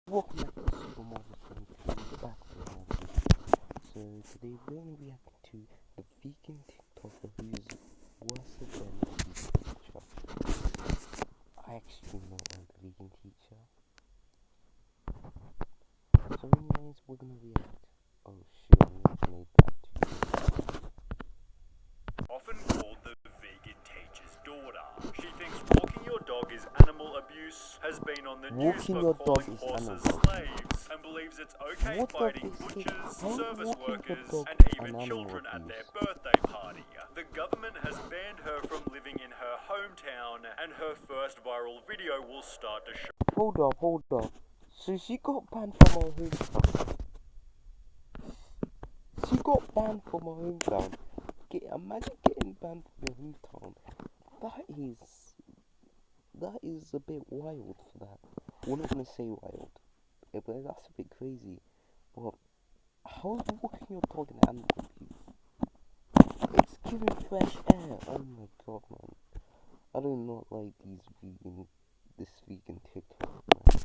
Welcome back to SuperMarvelSpider-Man, back with another video. So today we're going to react to the vegan TikToker who's worse than the vegan teacher. I actually know I'm the vegan teacher. So anyways, we're going to react. Oh shit, I need to make that too. Often called the vegan teacher's daughter. She thinks walking your dog is animal abuse, has been on the news for calling horses slaves, and believes it's okay fighting butchers, service workers, and even children at their birthday party. The government has banned her from living in her hometown, and her first viral video will start to show. Hold up. So she got banned from her hometown. She got banned from her hometown. Imagine getting banned from your hometown. That is a bit wild for that. We're not gonna say wild, but that's a bit crazy. But how is walking your dog an animal abuse? It's giving fresh air. Oh my god, man. I do not like this vegan TikTok, man.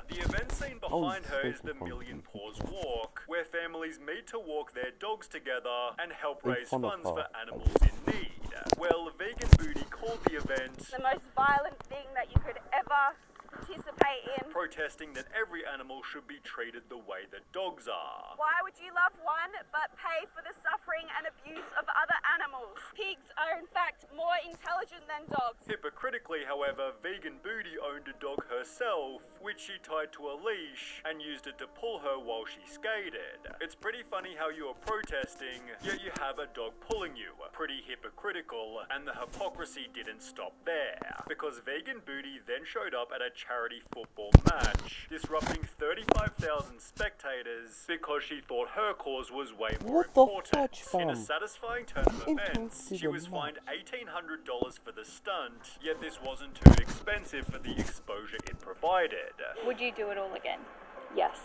The event scene behind her is the Million Paws Walk, where families meet to walk their dogs together and help raise funds for animals in need. Well, Vegan Booty called the event the most violent thing that you could ever participate in, protesting that every animal should be treated the way that dogs are. Why would you love one but pay for the suffering and abuse of other animals? Pigs are in fact more intelligent than dogs. Hypocritically, however, Vegan Booty owned a dog herself, which she tied to a leash and used it to pull her while she skated. It's pretty funny how you are protesting, yet you have a dog pulling you. Pretty hypocritical, and the hypocrisy didn't stop there, because Vegan Booty then showed up at a charity football match, disrupting 35,000 spectators because she thought her cause was way more important. In a satisfying turn of events, she was fined $1,800 for the stunt, yet this wasn't too expensive for the exposure it provided. Would you do it all again? Yes,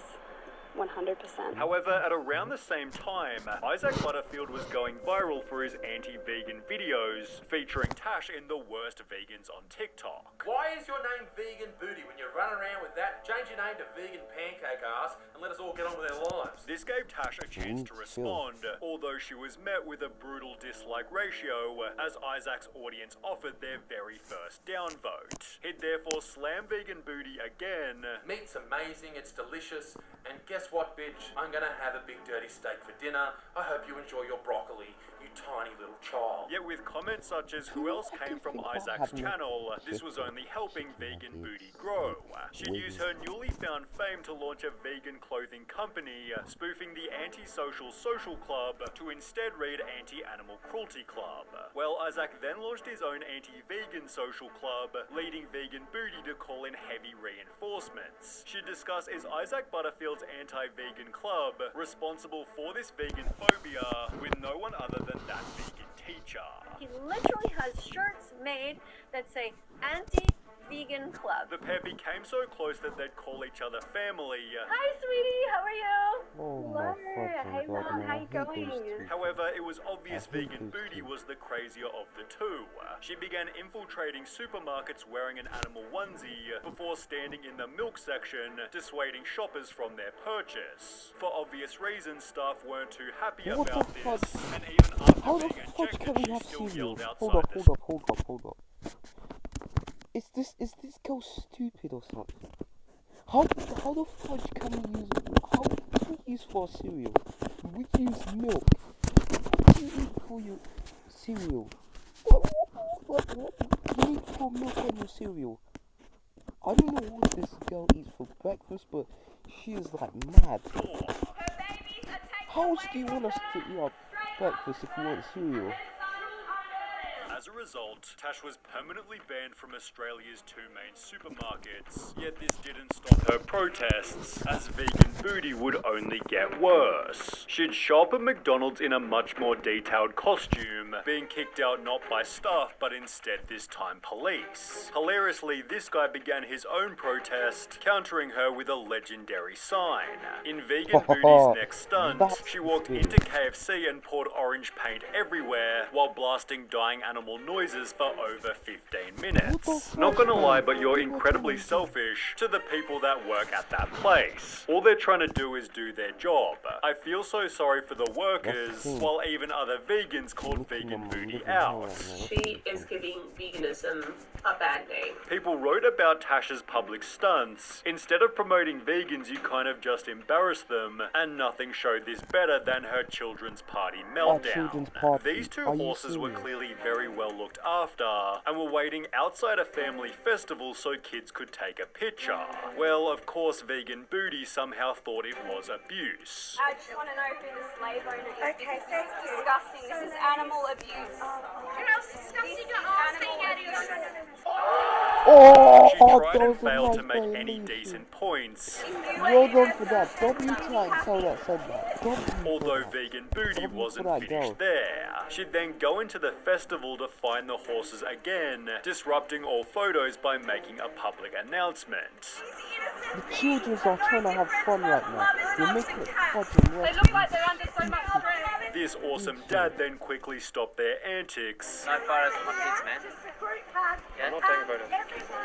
100%. However, at around the same time, Isaac Butterfield was going viral for his anti-vegan videos, featuring Tash in the worst vegans on TikTok. Why is your name Vegan Booty when you run around with that? Change your name to Vegan Pancake Ass and let us all get on with our lives. This gave Tash a chance to respond, although she was met with a brutal dislike ratio as Isaac's audience offered their very first downvote. He'd therefore slam Vegan Booty again. Meat's amazing, it's delicious, and guess what, bitch? I'm gonna have a big dirty steak for dinner. I hope you enjoy your broccoli, you tiny little child. Yet with comments such as who else came from Isaac's channel, this was only helping Vegan Booty grow. She'd use her newly found fame to launch a vegan clothing company, spoofing the anti-social social club to instead read anti-animal cruelty club. Well, Isaac then launched his own anti-vegan social club, leading Vegan Booty to call in heavy reinforcements. She'd discuss is Isaac Butterfield's anti-vegan club responsible for this vegan phobia, with no one other than that vegan teacher. He literally has shirts made that say anti-vegan club. The pair became so close that they'd call each other family. Hi, sweetie, how are you? Oh my Hey, fucking god, Mom, man. how you going? However, it was obvious Vegan Booty was the crazier of the two. She began infiltrating supermarkets wearing an animal onesie before standing in the milk section, dissuading shoppers from their purchase. For obvious reasons, staff weren't too happy about this, and even after being ejected, she still yelled outside the Hold up. Is this girl stupid or something? How the fudge can we use for cereal? We use milk. What do you eat for your cereal? What? You need to put milk on your cereal. I don't know what this girl eats for breakfast, but she is like mad. How else do you want us to eat our breakfast if you want cereal? As a result, Tash was permanently banned from Australia's two main supermarkets, yet this didn't stop her protests, as Vegan Booty would only get worse. She'd show up at McDonald's in a much more detailed costume, being kicked out not by staff but instead this time police. Hilariously, this guy began his own protest, countering her with a legendary sign. In Vegan Booty's next stunt, she walked into KFC and poured orange paint everywhere while blasting dying animal noises for over 15 minutes. Not gonna lie, but you're incredibly selfish to the people that that work at that place. All they're trying to do is do their job. I feel so sorry for the workers, while even other vegans called Vegan Booty out. She is giving veganism a bad name. People wrote about Tash's public stunts. Instead of promoting vegans, you kind of just embarrassed them, and nothing showed this better than her children's party meltdown. These two horses were clearly very well looked after, and were waiting outside a family festival so kids could take a picture. Well, of course, Vegan Booty somehow thought it was abuse. I just want to know who the slave owner is. Okay, this is disgusting. This is animal abuse. You know, it's disgusting to ask She tried and failed to make any decent points. Well done for that. Don't you try and tell that said that. Although Vegan Booty wasn't finished there. She'd then go into the festival to find the horses again, disrupting all photos by making a public announcement. The children are trying to have fun right now. They're making it fucking They look like they're under so much stress. This awesome dad then quickly stopped their antics. No photos of my kids, man. Yeah? I'm not taking photos.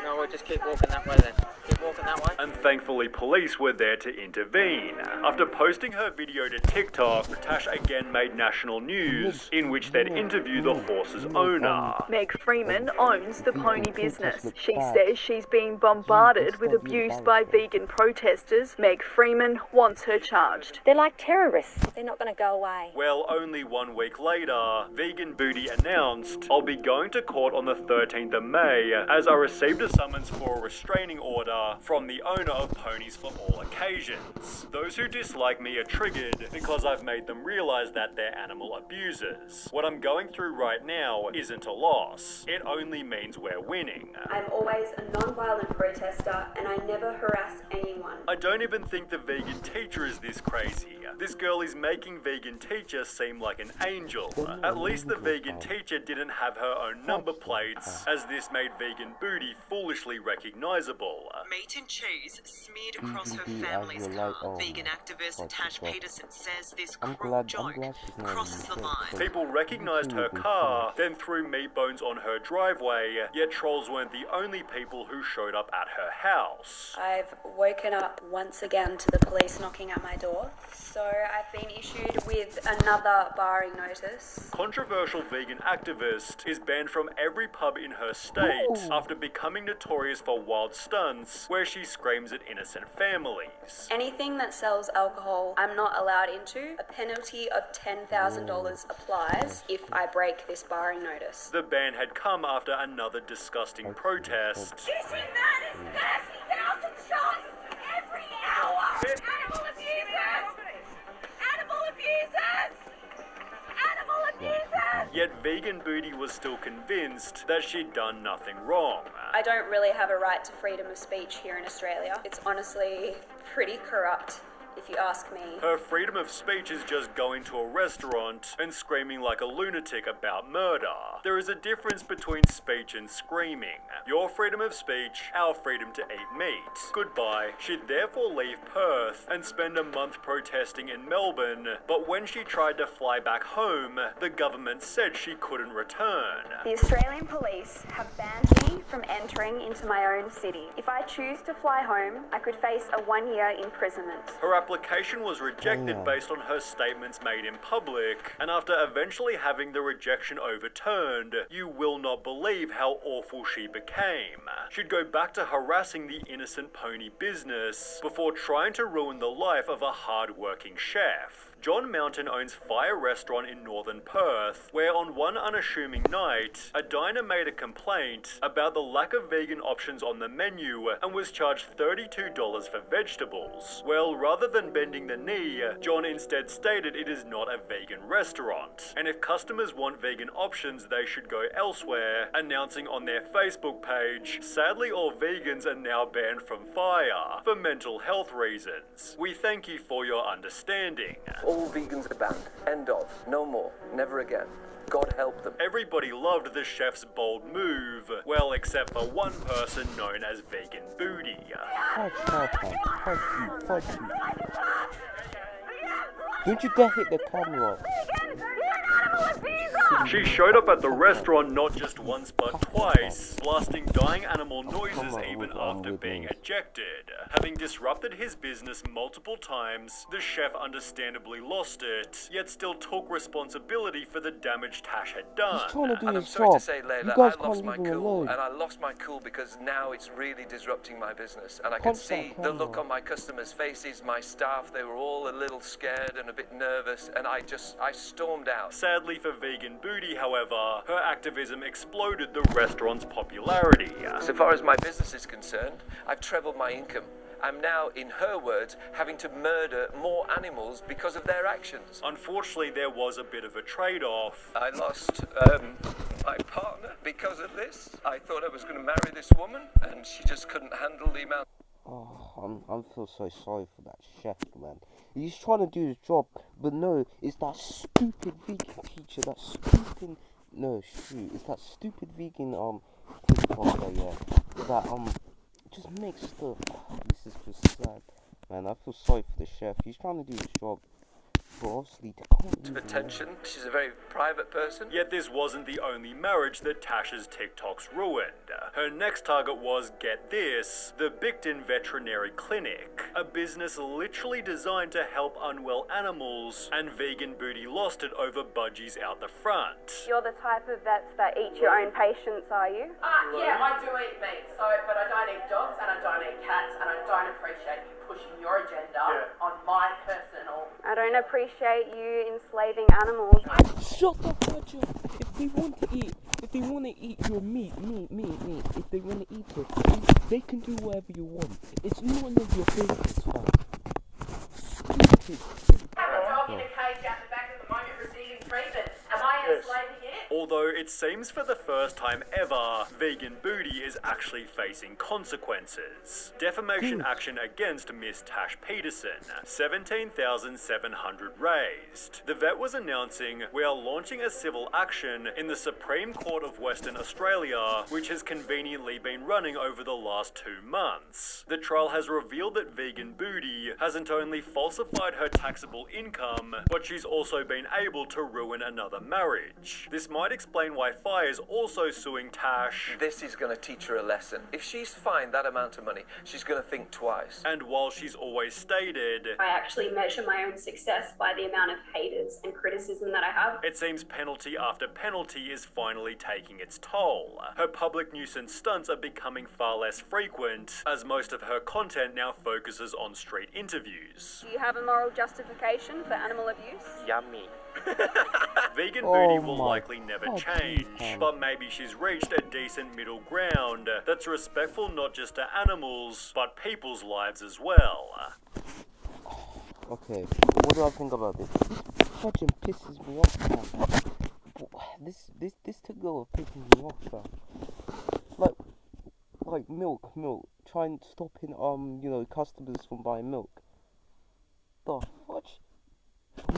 No, we'll just keep walking that way then. Keep walking that way. And thankfully police were there to intervene. After posting her video to TikTok, Tash again made national news, in which they'd interview the horse's owner. Meg Freeman owns the pony business. She says she's being bombarded with abuse by vegan protesters. Meg Freeman wants her charged. They're like terrorists. They're not going to go away. Well, only 1 week later, Vegan Booty announced, "I'll be going to court on the 13th of May, as I received a summons for a restraining order from the owner of ponies for all occasions. Those who dislike me are triggered because I've made them realize that they're animal abusers. What I'm going through right now isn't a loss. It only means we're winning." I'm always a non-violent protester and I never harass anyone. I don't even think the vegan teacher is this crazy. This girl is making vegan teacher seem like an angel. At least the vegan teacher didn't have her own number plates, as this made Vegan Booty foolishly recognizable. Meat and cheese smeared across her family's car. Vegan activist Tash Peterson says this cruel joke crosses the line. People recognized her car, then threw meat bones on her driveway, yet trolls weren't the only people who showed up at her house. I've woken up once again to the police knocking at my door, so I've been issued with another barring notice. Controversial vegan activist is banned from every pub in her state after becoming notorious for wild stunts where she screams at innocent families. Anything that sells alcohol, I'm not allowed into. A penalty of $10,000 applies if I break this barring notice. The ban had come after another disgusting protest. This man is 30,000 shots every hour! Animal abusers! Animal abusers! Animal abusers! Yet Vegan Booty was still convinced that she'd done nothing wrong. I don't really have a right to freedom of speech here in Australia. It's honestly pretty corrupt, if you ask me. Her freedom of speech is just going to a restaurant and screaming like a lunatic about murder. There is a difference between speech and screaming. Your freedom of speech, our freedom to eat meat. Goodbye. She'd therefore leave Perth and spend a month protesting in Melbourne, but when she tried to fly back home, the government said she couldn't return. The Australian police have banned me from entering into my own city. If I choose to fly home, I could face a 1-year imprisonment. Her application was rejected based on her statements made in public, and after eventually having the rejection overturned, you will not believe how awful she became. She'd go back to harassing the innocent pony business before trying to ruin the life of a hard-working chef. John Mountain owns Fire Restaurant in northern Perth, where on one unassuming night, a diner made a complaint about the lack of vegan options on the menu and was charged $32 for vegetables. Well, rather than bending the knee, John instead stated it is not a vegan restaurant, and if customers want vegan options, they should go elsewhere, announcing on their Facebook page, "Sadly, all vegans are now banned from Fire for mental health reasons. We thank you for your understanding." All vegans are banned. End of. No more. Never again. God help them. Everybody loved the chef's bold move, well, except for one person known as Vegan Booty. Fuck you. Don't you dare hit the camera. Vegan! You're an animal abuser! She showed up at the restaurant not just once but twice, blasting dying animal noises even after being ejected. Having disrupted his business multiple times, the chef understandably lost it, yet still took responsibility for the damage Tash had done. He's trying to do And I'm his sorry to job. say, You Layla, guys I lost can't my leave him cool, alone. and I lost my cool because now it's really disrupting my business. And I can Punch that see the look camera. on my customers' faces, my staff, they were all a little scared and a bit nervous, and I stormed out. Sadly for Vegan Booty, however, her activism exploded the restaurant's popularity. So far as my business is concerned, I've trebled my income. I'm now, in her words, having to murder more animals because of their actions. Unfortunately, there was a bit of a trade-off. I lost my partner because of this. I thought I was going to marry this woman, and she just couldn't handle the amount. Oh, I feel so sorry for that chef, man. He's trying to do his job, but no, it's that stupid vegan teacher, that stupid, no, shoot, it's that stupid vegan, quiz master, yeah, that, just makes stuff. This is just sad, man. I feel sorry for the chef. He's trying to do his job, but obviously they can't do Attention. She's a very private person. Yet this wasn't the only marriage that Tash's TikToks ruined. Her next target was, get this, the Bicton Veterinary Clinic, a business literally designed to help unwell animals, and Vegan Booty lost it over budgies out the front. You're the type of vets that eat your own patients, are you? Yeah, I do eat meat, but I don't eat dogs and I don't eat cats, and I don't appreciate you pushing your agenda on my personal. I don't appreciate you enslaving animals. Shut the fudge up. If they want to eat your meat, if they want to eat it, they can do whatever you want. It's none of your business, fam. Stupid. Have a dog in a cage out the back at the moment receiving treatment. Am I enslaving it? Although it seems for the first time ever, Vegan Booty is actually facing consequences. Defamation action against Miss Tash Peterson, 17,700 raised. The vet was announcing, we are launching a civil action in the Supreme Court of Western Australia, which has conveniently been running over the last 2 months. The trial has revealed that Vegan Booty hasn't only falsified her taxable income, but she's also been able to ruin another marriage. This might explain why Fire is also suing Tash. This is going to teach her a lesson. If she's fined that amount of money, she's going to think twice. And while she's always stated, I actually measure my own success by the amount of haters and criticism that I have. it seems penalty after penalty is finally taking its toll. Her public nuisance stunts are becoming far less frequent, as most of her content now focuses on street interviews. Do you have a moral justification for animal abuse? Yummy. Vegan Oh Booty will my likely never God, change, man. but maybe she's reached a decent middle ground that's respectful not just to animals, but people's lives as well. Okay, what do I think about this? This fucking pisses me off, man. This took girl pisses me off, man. Like milk, trying stopping customers from buying milk. The fudge?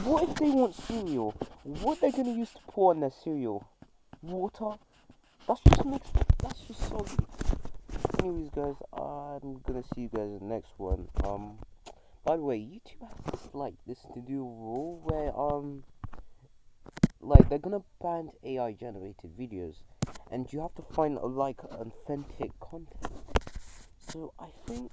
What if they want cereal? What are they gonna use to pour in their cereal? Water? That's just soggy. Anyways, guys, I'm gonna see you guys in the next one. By the way, YouTube has this new rule where they're gonna ban AI generated videos, and you have to find authentic content. So I think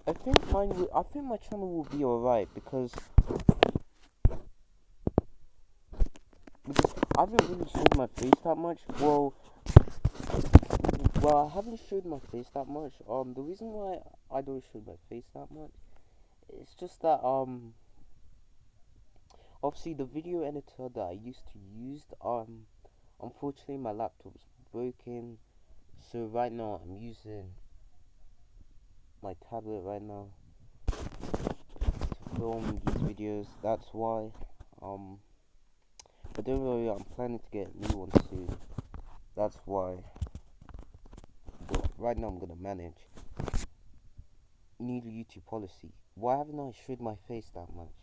I think my channel will be alright because I haven't really showed my face that much. Well, I haven't showed my face that much. The reason why I don't show my face that much, it's just that obviously the video editor that I used to use, unfortunately my laptop's broken, so right now I'm using my tablet right now to film these videos. That's why. But don't worry, I'm planning to get a new one soon. That's why. But right now I'm gonna manage. New YouTube policy. Why haven't I showed my face that much?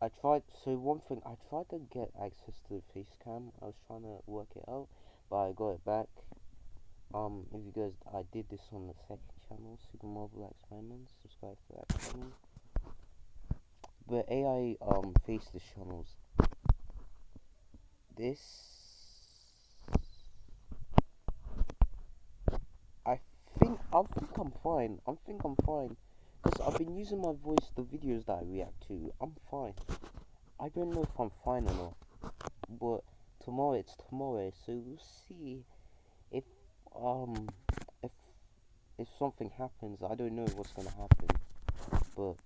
I tried to get access to the face cam. I was trying to work it out, but I got it back. if you guys, I did this on the second channel, SuperMarvelSpider-Man. Subscribe to that channel. But AI faceless channels. This, I think I'm fine. I think I'm fine. Because I've been using my voice, the videos that I react to. I'm fine. I don't know if I'm fine or not. But tomorrow, it's tomorrow. So we'll see if if something happens. I don't know what's gonna happen. But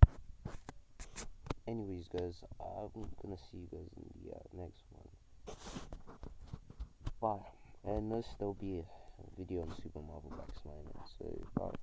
anyways, guys, I'm gonna see you guys in the next one. Bye. And there'll be a video on Super Marvel Spider-Man. So bye.